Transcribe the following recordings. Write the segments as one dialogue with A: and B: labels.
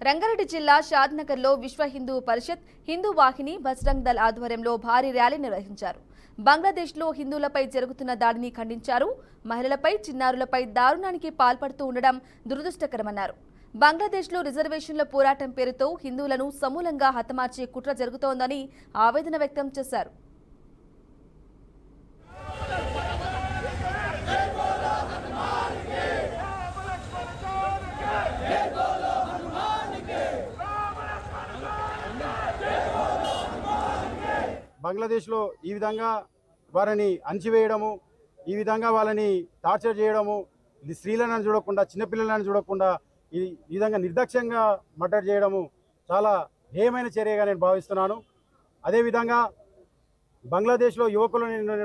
A: రంగారెడ్డి జిల్లా షాద్నగర్లో విశ్వ హిందూ పరిషత్, హిందూ వాహిని, బజరంగ్ దళ్ ఆధ్వర్యంలో భారీ ర్యాలీ నిర్వహించారు. బంగ్లాదేశ్లో హిందువులపై జరుగుతున్న దాడిని ఖండించారు. మహిళలపై, చిన్నారులపై దారుణానికి పాల్పడుతూ ఉండడం దురదృష్టకరమన్నారు. బంగ్లాదేశ్లో రిజర్వేషన్ల పోరాటం పేరుతో హిందువులను సమూలంగా హతమార్చే కుట్ర జరుగుతోందని ఆవేదన వ్యక్తం చేశారు.
B: బంగ్లాదేశ్లో ఈ విధంగా వారిని అణచివేయడము, ఈ విధంగా వాళ్ళని టార్చర్ చేయడము, ఇది స్త్రీలను చూడకుండా, చిన్నపిల్లలను చూడకుండా ఈ విధంగా నిర్లక్ష్యంగా మర్డర్ చేయడము చాలా హేయమైన చర్యగా నేను భావిస్తున్నాను. అదేవిధంగా బంగ్లాదేశ్లో యువకులను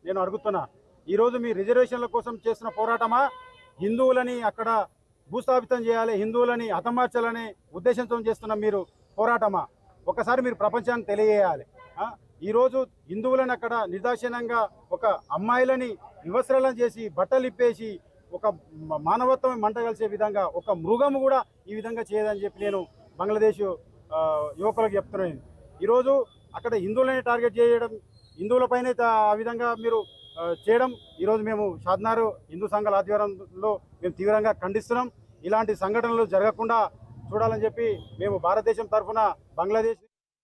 B: నేను అడుగుతున్నా, ఈరోజు మీ రిజర్వేషన్ల కోసం చేస్తున్న పోరాటమా, హిందువులని అక్కడ భూస్థాపితం చేయాలి, హిందువులని హతమార్చాలనే ఉద్దేశంతో చేస్తున్న మీరు పోరాటమా? ఒకసారి మీరు ప్రపంచాన్ని తెలియజేయాలి. ఈరోజు హిందువులను అక్కడ నిర్దాక్షిణ్యంగా ఒక అమ్మాయిలని వివస్త్రాలను చేసి, బట్టలు ఇప్పేసి, ఒక మానవత్వం మంట కలిసే విధంగా ఒక మృగము కూడా ఈ విధంగా చేయదని చెప్పి నేను బంగ్లాదేశ్ యువకులకు చెప్తున్నాను. ఈరోజు అక్కడ హిందువులని టార్గెట్ చేయడం, హిందువులపైనే ఆ విధంగా మీరు చేయడం ఈరోజు మేము షాద్నగర్ హిందూ సంఘాల ఆధ్వర్యంలో మేము తీవ్రంగా ఖండిస్తున్నాం. ఇలాంటి సంఘటనలు జరగకుండా చూడాలని చెప్పి మేము భారతదేశం తరఫున బంగ్లాదేశ్